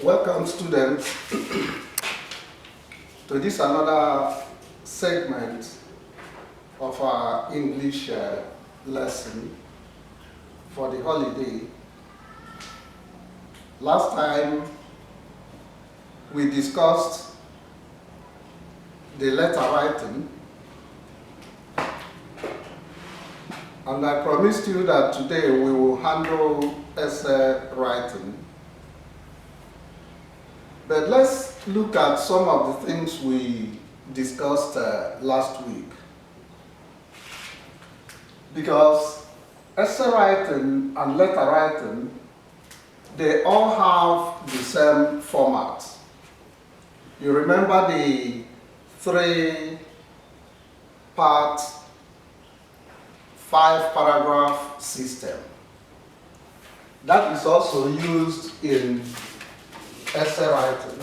Welcome, students, to this another segment of our English lesson for the holiday. Last time we discussed the letter writing, and I promised you that today we will handle essay writing. But let's look at some of the things we discussed last week. Because essay writing and letter writing, they all have the same format. You remember the 3-part, 5-paragraph system. That is also used in essay writing.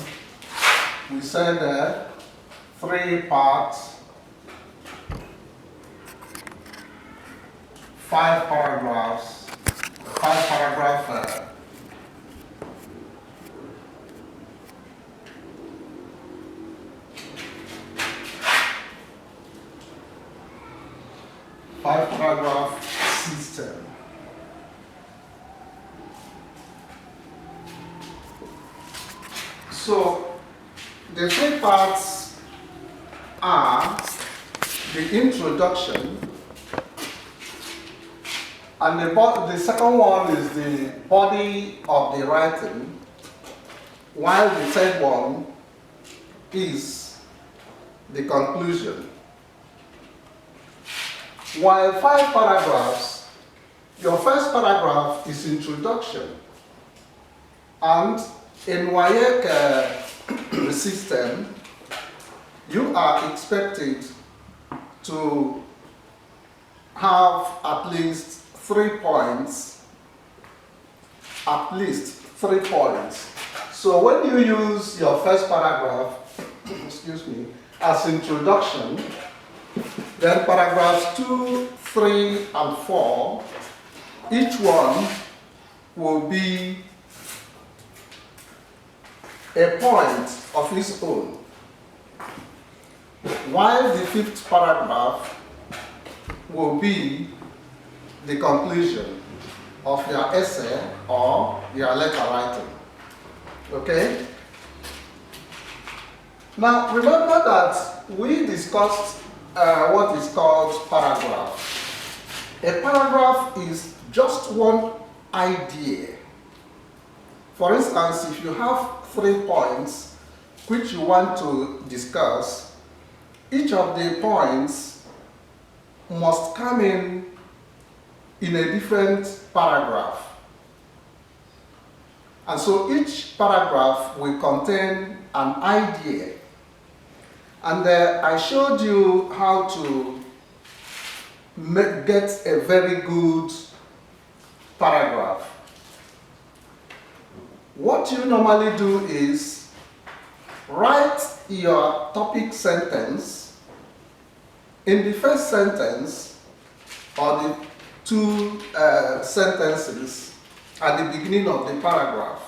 We said 3 parts, 5 paragraphs, 5-paragraph system. So the 3 parts are the introduction, and the second one is the body of the writing, while the third one is the conclusion. While 5 paragraphs, your first paragraph is introduction, and in WAEC system, you are expected to have at least 3 points. At least 3 points. So when you use your first paragraph, excuse me, as introduction, then paragraphs 2, 3, and 4, each one will be a point of its own, while the 5th paragraph will be the conclusion of your essay or your letter writing. Okay? Now remember that we discussed what is called paragraph. A paragraph is just one idea. For instance, if you have 3 points which you want to discuss, each of the points must come in a different paragraph. And so each paragraph will contain an idea. And I showed you how to get a very good paragraph. What you normally do is write your topic sentence in the first sentence or the 2 sentences at the beginning of the paragraph.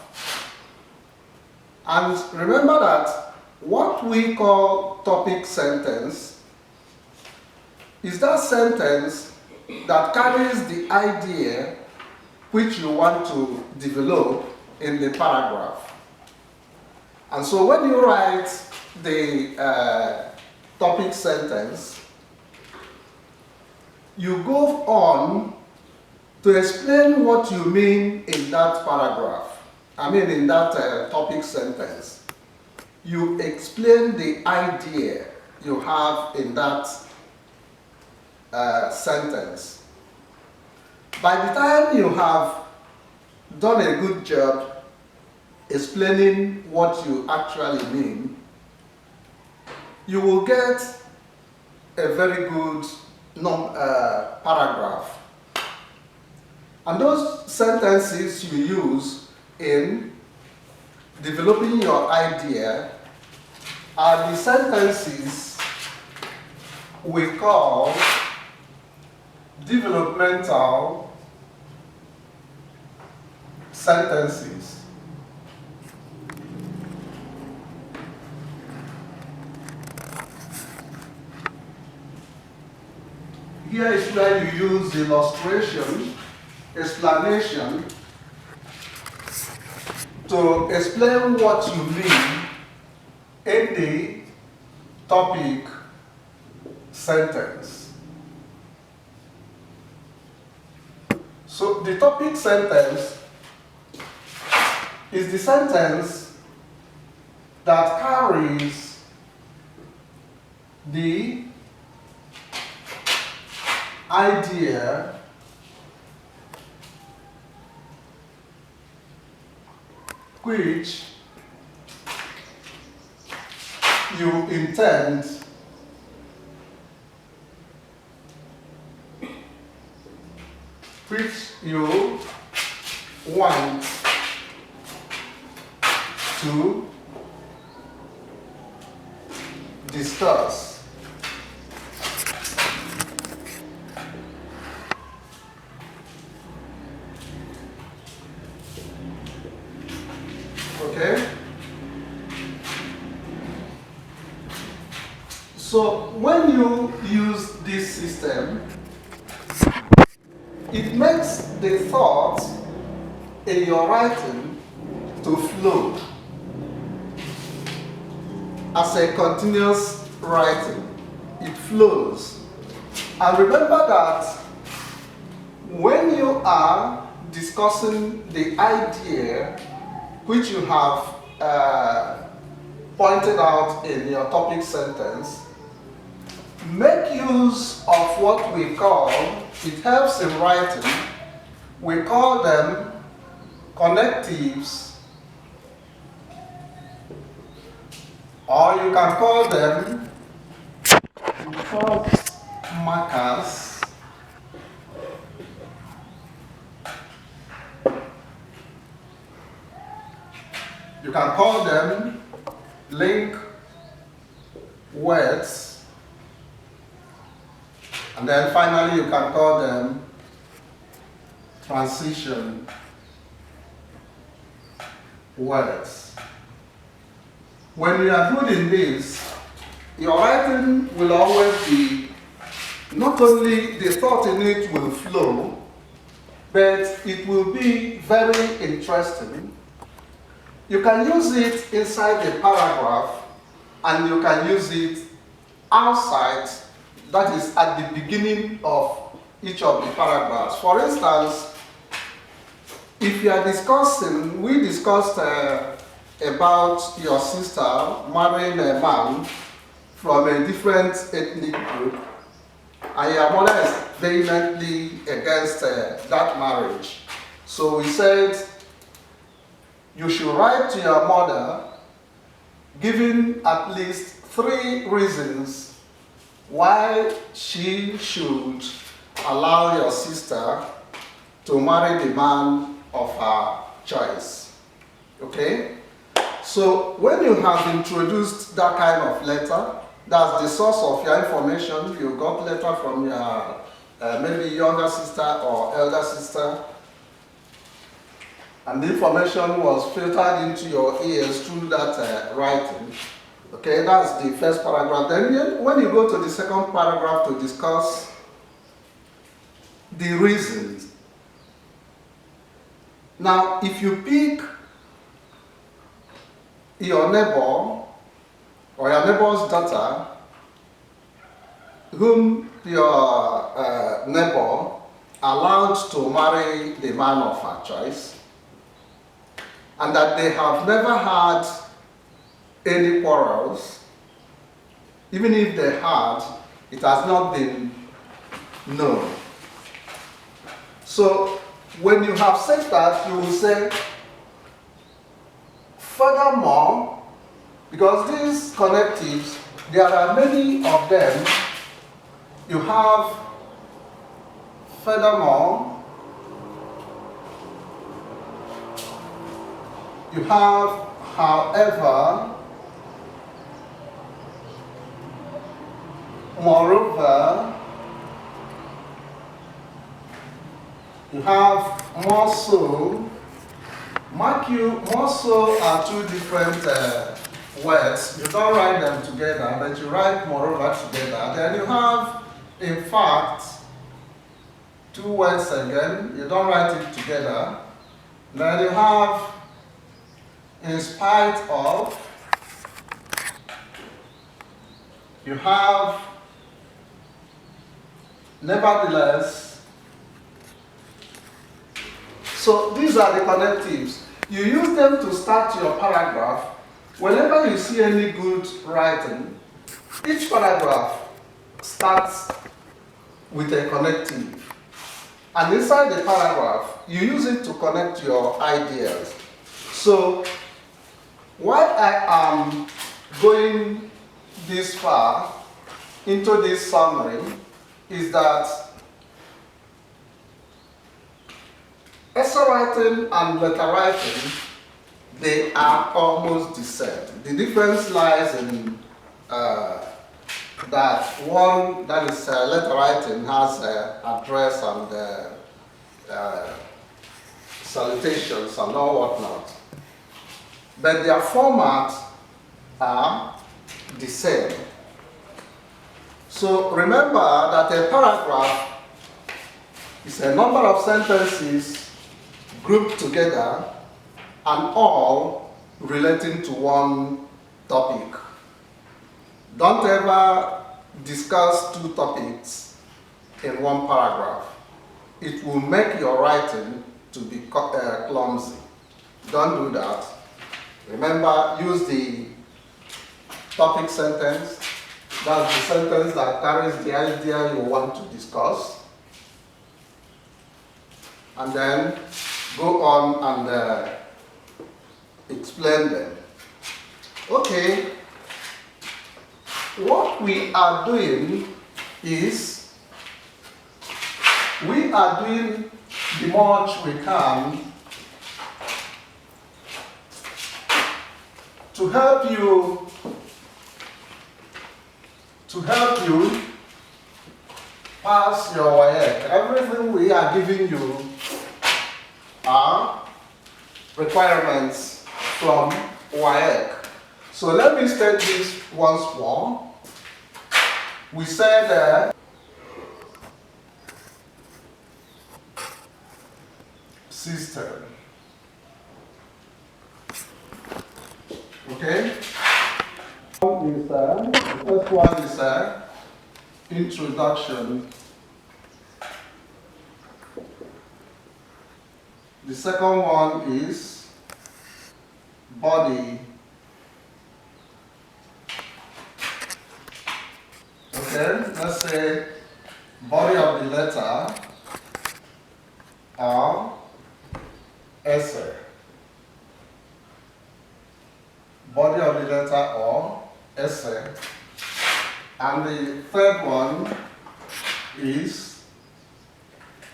And remember that what we call topic sentence is that sentence that carries the idea which you want to develop in the paragraph. And so when you write the topic sentence, you go on to explain what you mean in that paragraph. In that topic sentence. You explain the idea you have in that sentence. By the time you have done a good job explaining what you actually mean, you will get a very good paragraph. And those sentences you use in developing your idea are the sentences we call developmental sentences. Here is where you use illustration, explanation, to explain what you mean in the topic sentence. So the topic sentence is the sentence that carries the idea which you intend which you want to discuss. Okay? So when you use this system, it makes the thought in your writing to flow as a continuous writing. It flows. And remember that when you are discussing the idea which you have pointed out in your topic sentence, make use of what we call, it helps in writing, we call them connectives, or you can call them thought markers. You can call them link words, and then finally you can call them transition words. When you are good in this, your writing will always be, not only the thought in it will flow, but it will be very interesting. You can use it inside the paragraph, and you can use it outside, that is at the beginning of each of the paragraphs. For instance, if you are discussing, we discussed about your sister marrying a man from a different ethnic group, and your mother is vehemently against that marriage. So we said you should write to your mother giving at least 3 reasons why she should allow your sister to marry the man of her choice. Okay? So when you have introduced that kind of letter, that's the source of your information. You got letter from your maybe younger sister or elder sister, and the information was filtered into your ears through that writing. Okay, that's the first paragraph. Then when you go to the second paragraph to discuss the reasons. Now, if you pick your neighbor or your neighbor's daughter, whom your neighbor allowed to marry the man of her choice, and that they have never had any quarrels, even if they had, it has not been known. So when you have said that, you will say, furthermore, because these connectives, there are many of them, you have furthermore, you have however, moreover, you have more so. Mark you, more so are 2 different words. You don't write them together, but you write moreover together. Then you have, in fact, two words again, you don't write it together. Then you have in spite of, you have nevertheless. So these are the connectives. You use them to start your paragraph. Whenever you see any good writing, each paragraph starts with a connective. And inside the paragraph, you use it to connect your ideas. So, why I am going this far into this summary is that essay writing and letter writing, they are almost the same. The difference lies in that one, that is letter writing, has address and salutations and all whatnot. But their formats are the same. So remember that a paragraph is a number of sentences grouped together and all relating to one topic. Don't ever discuss two topics in one paragraph. It will make your writing to be clumsy. Don't do that. Remember, use the topic sentence. That's the sentence that carries the idea you want to discuss. And then go on and explain them. Okay. What we are doing is, we are doing the much we can to help you pass your WAEC. Everything we are giving you are requirements from WAEC. So let me state this once more. We said system. Okay? The first one is introduction. The second one is body. Okay, let's say body of the letter or essay. Body of the letter or essay. And the third one is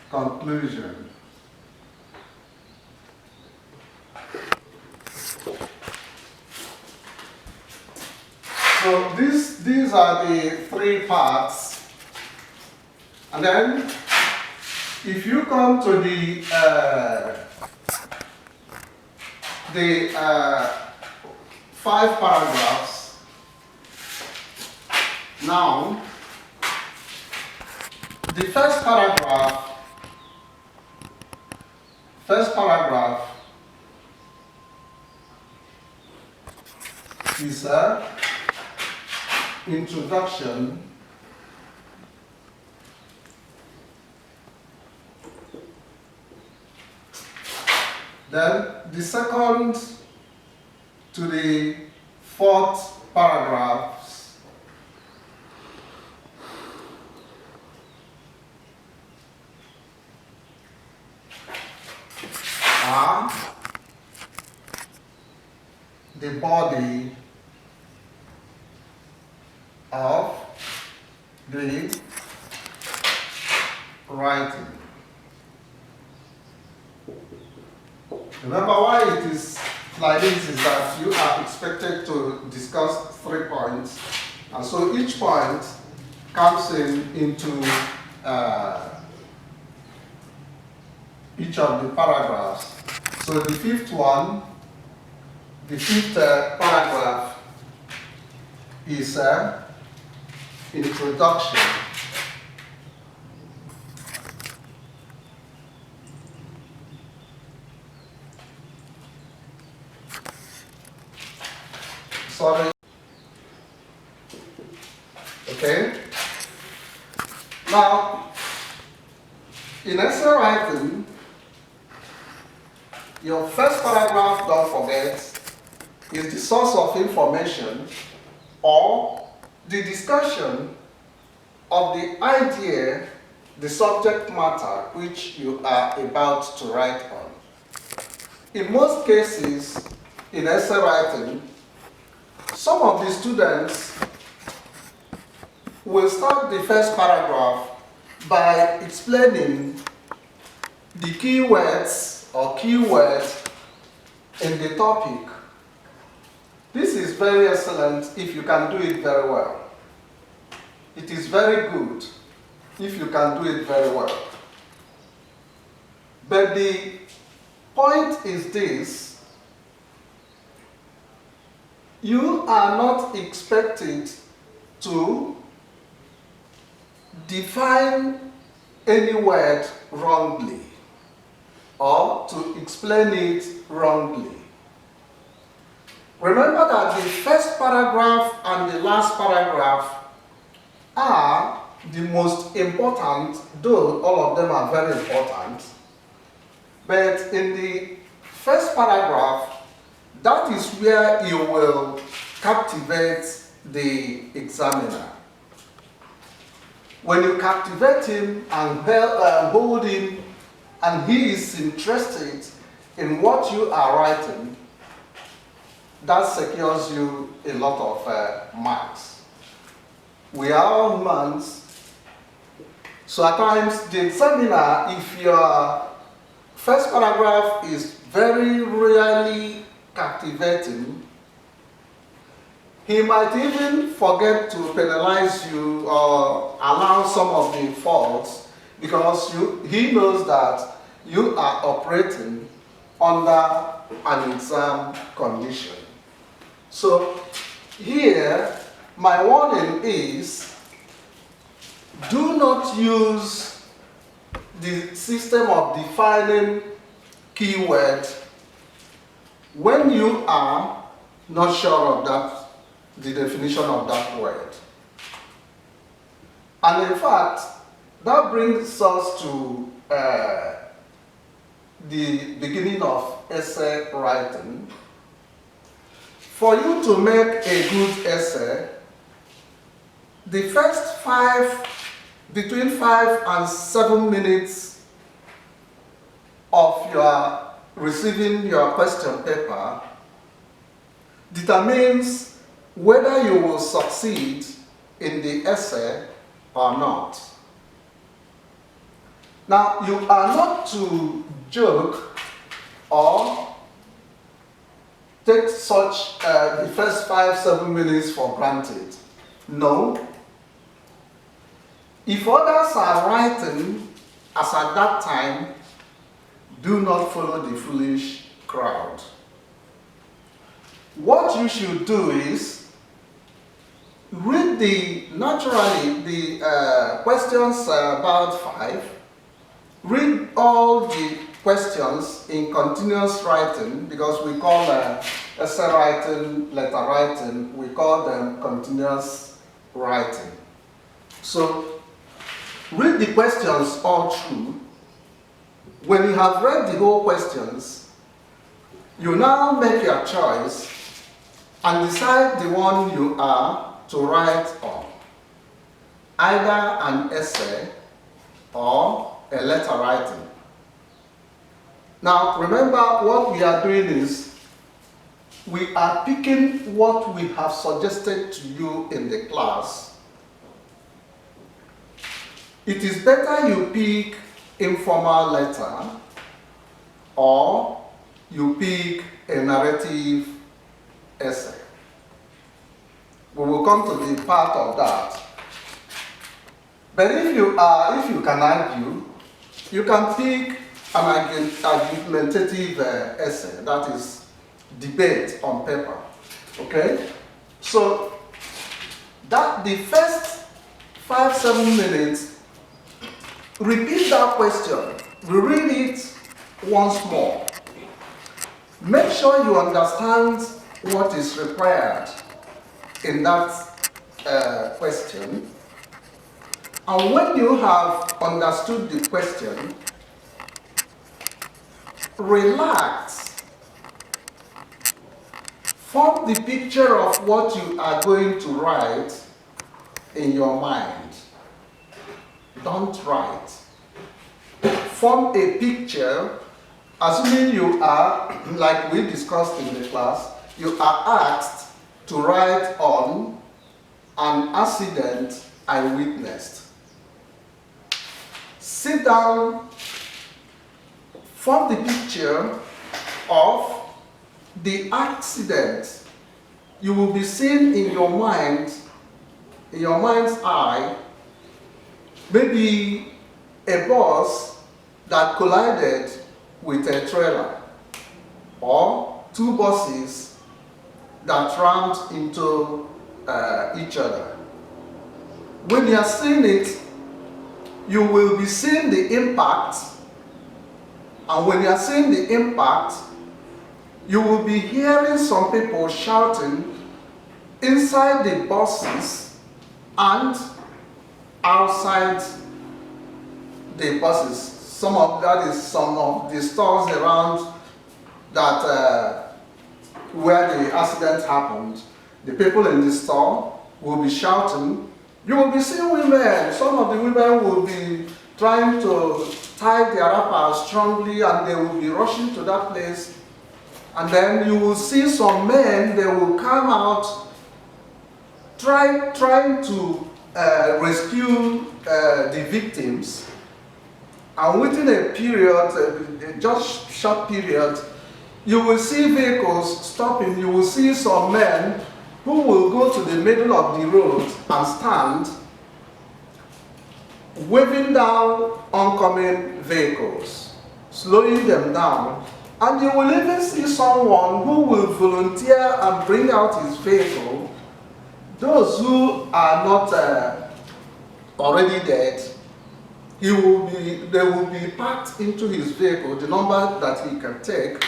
conclusion. So these are the three parts. And then if you come to the 5 paragraphs, now the first paragraph is introduction. Then the second to the 4th paragraphs are the body of the writing. Remember why it is like this is that you are expected to discuss 3 points, and so each point comes into each of the paragraphs. So the 5th one, the 5th paragraph is introduction. Sorry. Okay. Now, in essay writing, your first paragraph, don't forget, is the source of information or the discussion of the idea, the subject matter which you are about to write on. In most cases, in essay writing, some of the students will start the first paragraph by explaining the keywords or keywords in the topic. This is very excellent if you can do it very well. It is very good if you can do it very well. But the point is this: you are not expected to define any word wrongly or to explain it wrongly. Remember that the first paragraph and the last paragraph are the most important, though all of them are very important. But in the first paragraph, that is where you will captivate the examiner. When you captivate him and hold him, and he is interested in what you are writing, that secures you a lot of marks. We are all humans, so at times the examiner, if your first paragraph is very really captivating, he might even forget to penalize you or allow some of the faults because he knows that you are operating under an exam condition. So here, my warning is, do not use the system of defining keyword when you are not sure of the definition of that word. And in fact, that brings us to the beginning of essay writing. For you to make a good essay, the first between 5 and 7 minutes of your receiving your question paper determines whether you will succeed in the essay or not. Now, you are not to joke or take such the first 5-7 minutes for granted. No. If others are writing as at that time, do not follow the foolish crowd. What you should do is read the questions about 5. Read all the questions in continuous writing, because we call essay writing, letter writing, we call them continuous writing. So read the questions all through. When you have read the whole questions, you now make your choice and decide the one you are to write on, either an essay or a letter writing. Now remember, what we are doing is we are picking what we have suggested to you in the class. It is better you pick informal letter or you pick a narrative essay. We will come to the part of that. But if you can argue, you can pick an argumentative essay, that is debate on paper. Okay? So that the first 5-7 minutes, repeat that question, reread it once more. Make sure you understand what is required in that question. And when you have understood the question, relax. Form the picture of what you are going to write in your mind. Don't write. Form a picture, assuming you are, like we discussed in the class, you are asked to write on an accident I witnessed. Sit down, form the picture of the accident. You will be seeing in your mind, in your mind's eye, maybe a bus that collided with a trailer, or two buses that rammed into each other. When you are seeing it, you will be seeing the impact, and when you are seeing the impact, you will be hearing some people shouting inside the buses and outside the buses. Some of the stores around that where the accident happened. The people in the store will be shouting. You will be seeing women. Some of the women will be trying to tie their wrappers strongly, and they will be rushing to that place. And then you will see some men. They will come out trying to rescue the victims. And within a period, just short period, you will see vehicles stopping. You will see some men who will go to the middle of the road and stand, waving down oncoming vehicles, slowing them down. And you will even see someone who will volunteer and bring out his vehicle. Those who are not already dead, they will be packed into his vehicle, the number that he can take,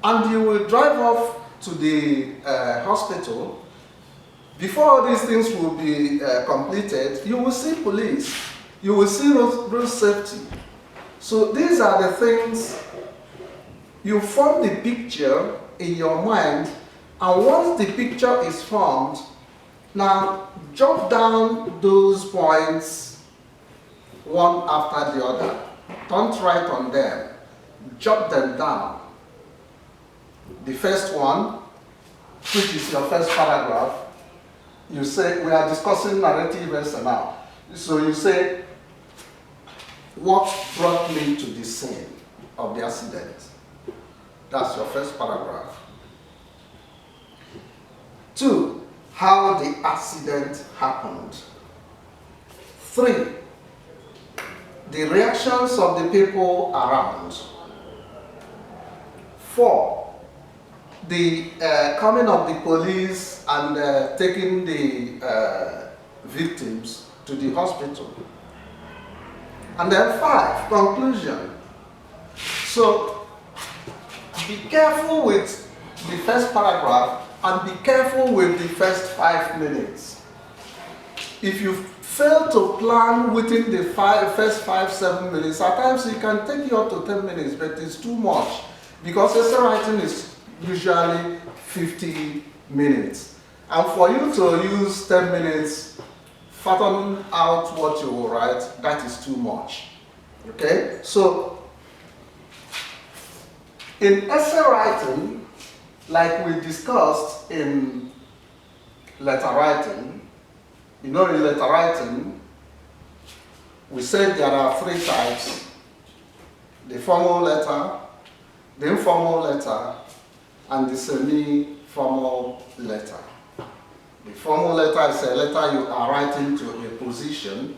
and he will drive off to the hospital. Before all these things will be completed, you will see police, you will see road safety. So these are the things. You form the picture in your mind, and once the picture is formed, now jot down those points one after the other. Don't write on them, jot them down. The first one, which is your first paragraph, you say, we are discussing narrative events now. So you say, what brought me to the scene of the accident? That's your first paragraph. 2, how the accident happened. 3, the reactions of the people around. 4, the coming of the police and taking the victims to the hospital. And then 5, conclusion. So be careful with the first paragraph and be careful with the first 5 minutes. If you fail to plan within the first 5-7 minutes, at times it can take you up to 10 minutes, but it's too much, because essay writing is usually 50 minutes. And for you to use 10 minutes, fathom out what you will write, that is too much. Okay? So, in essay writing, like we discussed in letter writing, you know, in letter writing, we said there are 3 types: the formal letter, the informal letter, and the semi-formal letter. The formal letter is a letter you are writing to a position,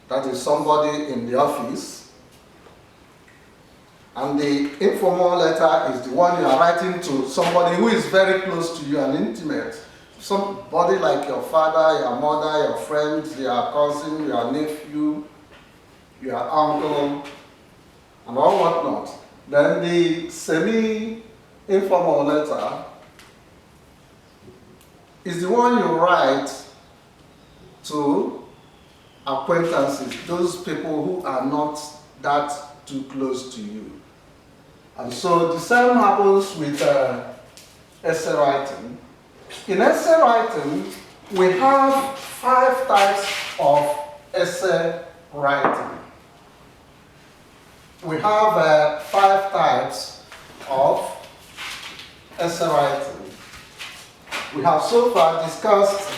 that is somebody in the office. And the informal letter is the one you are writing to somebody who is very close to you and intimate. Somebody like your father, your mother, your friends, your cousin, your nephew, your uncle, and all whatnot. Then the semi-informal letter is the one you write to acquaintances, those people who are not that too close to you. And so the same happens with essay writing. In essay writing, we have 5 types of essay writing. We have 5 types of essay writing. We have so far discussed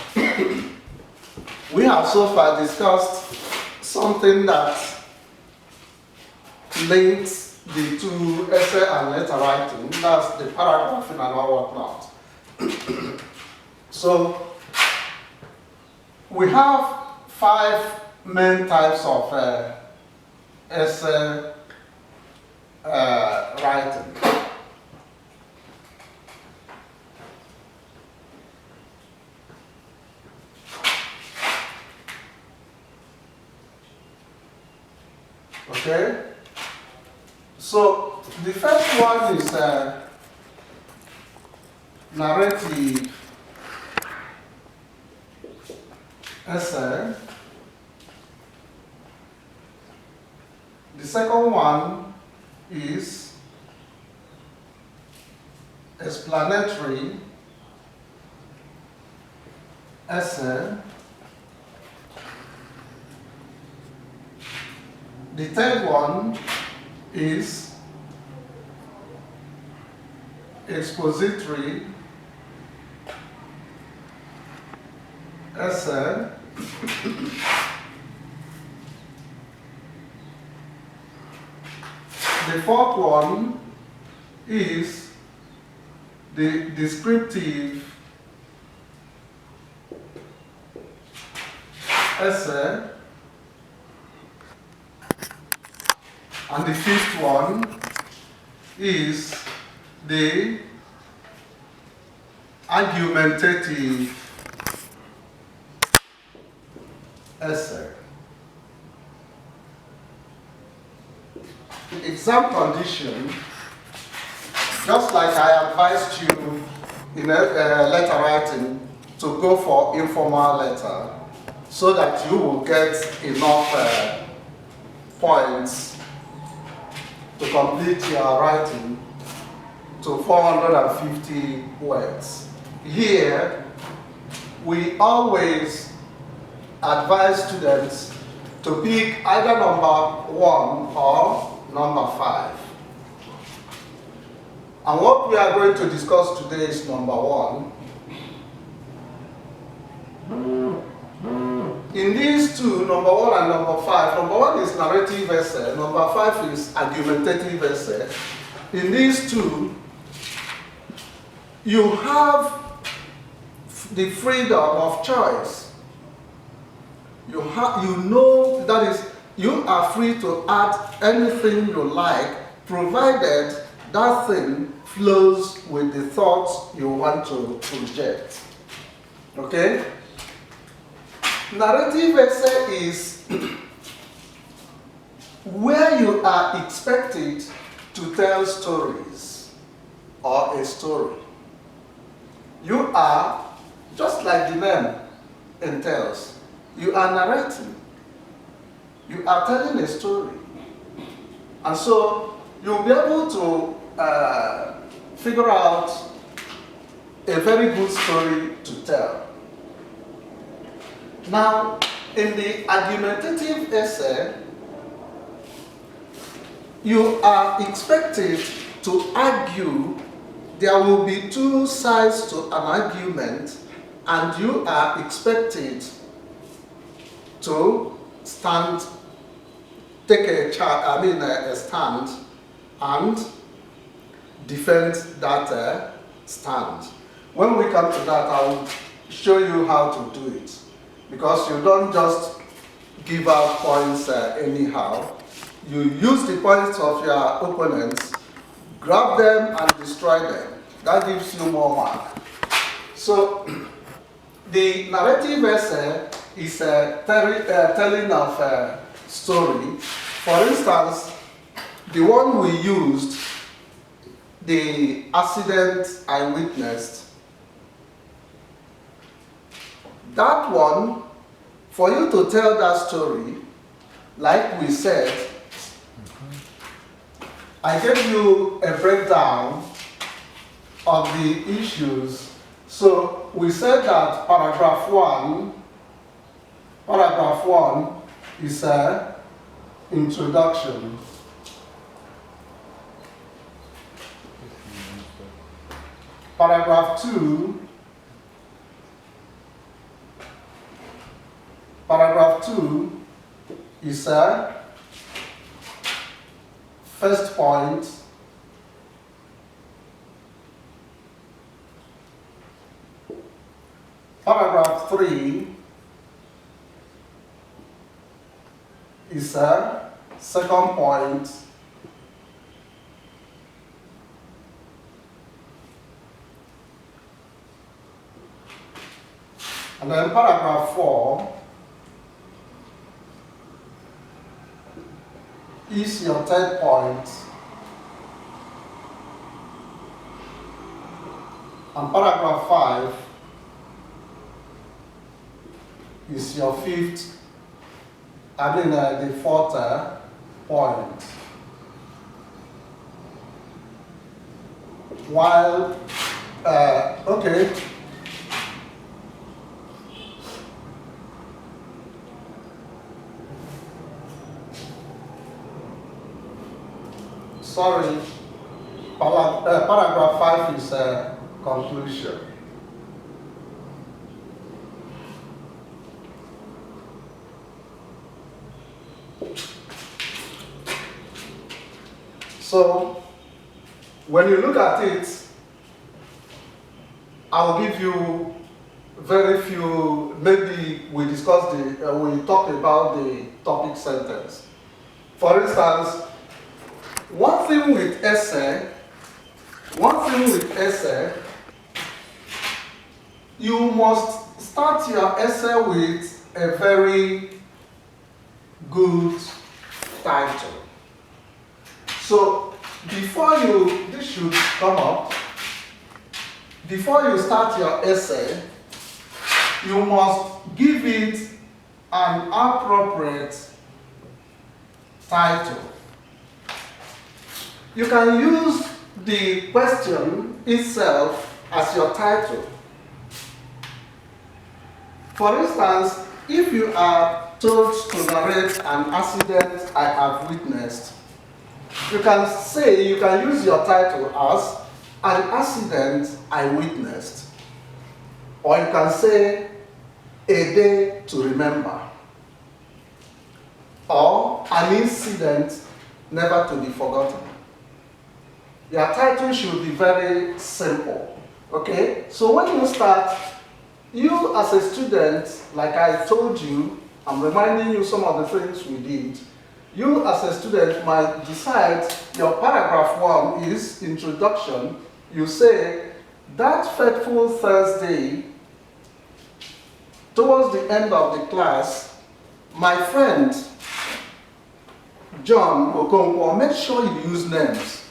something that links the two essay and letter writing. That's the paragraphing and all whatnot. So we have 5 main types of essay writing. Okay? So the first one is narrative essay. The second one is explanatory essay. The third one is expository essay. The fourth one is the descriptive essay. And the fifth one is the argumentative essay. The exam condition, just like I advised you in letter writing to go for informal letter so that you will get enough points to complete your writing to 450 words. Here, we always advise students to pick either number 1 or number 5. And what we are going to discuss today is number 1. In these two, number 1 and number 5, number 1 is narrative essay, number 5 is argumentative essay. In these two, you have the freedom of choice. You know, that is, you are free to add anything you like, provided that thing flows with the thoughts you want to project. Okay? Narrative essay is where you are expected to tell stories or a story. You are, just like the name entails, you are narrating. You are telling a story. And so you'll be able to figure out a very good story to tell. Now, in the argumentative essay, you are expected to argue. There will be 2 sides to an argument, and you are expected to take a stand and defend that stand. When we come to that, I will show you how to do it. Because you don't just give out points anyhow. You use the points of your opponents, grab them and destroy them. That gives you more mark. So the narrative essay is telling of a story. For instance, the one we used, the accident I witnessed, that one, for you to tell that story, like we said, I gave you a breakdown of the issues. So we said that paragraph one is an introduction. Paragraph two is a first point. Paragraph 3 is a second point. And then paragraph 4 is your third point. And paragraph 5 is your fifth, the fourth point. While, okay. Sorry, paragraph 5 is a conclusion. So, when you look at it, I'll give you very few, maybe we discuss we talk about the topic sentence. For instance, one thing with essay, you must start your essay with a very good title. So this should come up. Before you start your essay, you must give it an appropriate title. You can use the question itself as your title. For instance, if you are told to narrate an accident I have witnessed, you can use your title as an accident I witnessed. Or you can say a day to remember. Or an incident never to be forgotten. Your title should be very simple. Okay? So when you start, you as a student, like I told you, I'm reminding you some of the things we did. You as a student might decide your paragraph 1 is introduction. You say, that fateful Thursday, towards the end of the class, my friend, John Okonkwo, make sure you use names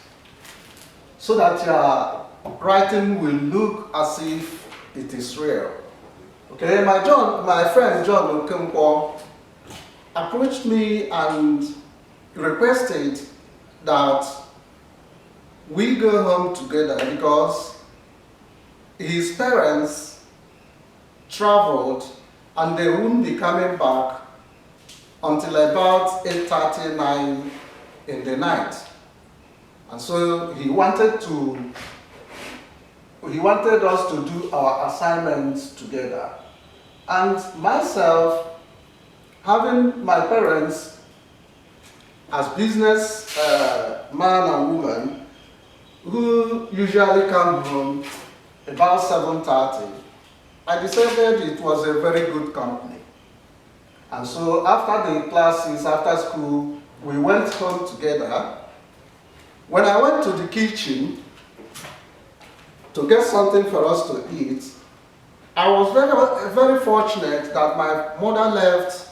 so that your writing will look as if it is real. Okay, my friend John Okonkwo approached me and requested that we go home together because his parents traveled and they wouldn't be coming back until about 8:39 in the night. And so he wanted us to do our assignments together. And myself, having my parents as business man and woman who usually come home about 7:30, I decided it was a very good company. And so after the classes, after school, we went home together. When I went to the kitchen to get something for us to eat, I was very, very fortunate that my mother left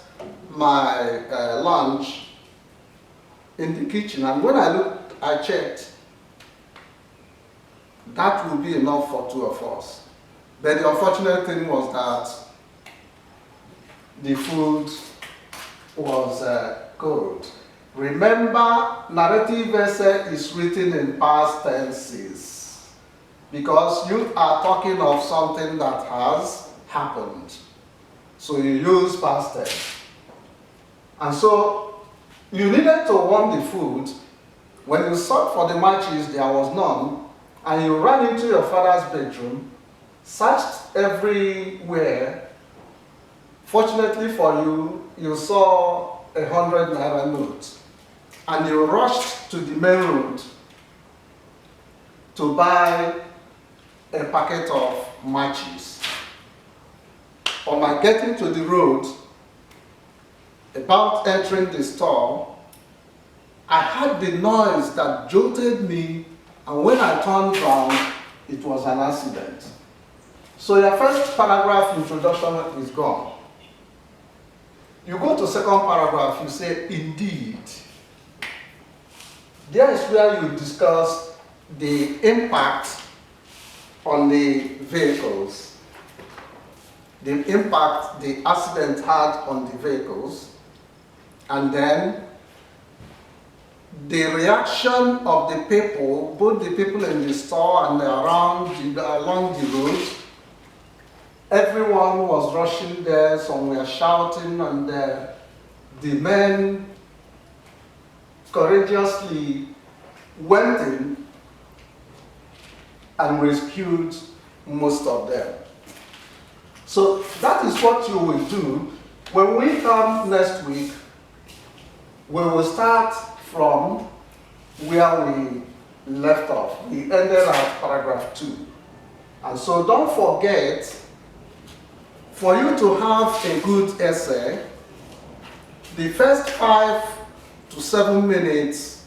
my lunch in the kitchen. And when I checked, that would be enough for two of us. But the unfortunate thing was that the food was cold. Remember, narrative essay is written in past tenses because you are talking of something that has happened. So you use past tense. And so you needed to warm the food. When you sought for the matches, there was none, and you ran into your father's bedroom, searched everywhere. Fortunately for you, you saw 100 naira note, and you rushed to the main road to buy a packet of matches. On getting to the road, about entering the store, I heard the noise that jolted me, and when I turned round, it was an accident. So your first paragraph introduction is gone. You go to second paragraph, you say, indeed. There is where you discuss the impact on the vehicles, the impact the accident had on the vehicles, and then the reaction of the people, both the people in the store and along the road. Everyone was rushing there, some were shouting, and the men courageously went in and rescued most of them. So that is what you will do. When we come next week, we will start from where we left off. We ended at paragraph 2. And so don't forget, for you to have a good essay, the first 5 to 7 minutes,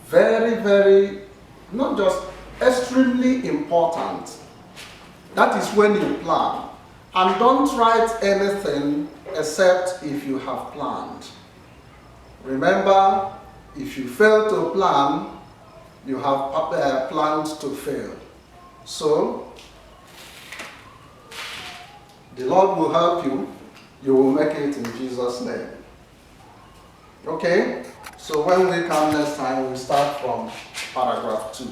very, very, not just extremely important. That is when you plan. And don't write anything except if you have planned. Remember, if you fail to plan, you have planned to fail. So, the Lord will help you. You will make it in Jesus' name. Okay? So when we come next time, we'll start from paragraph 2.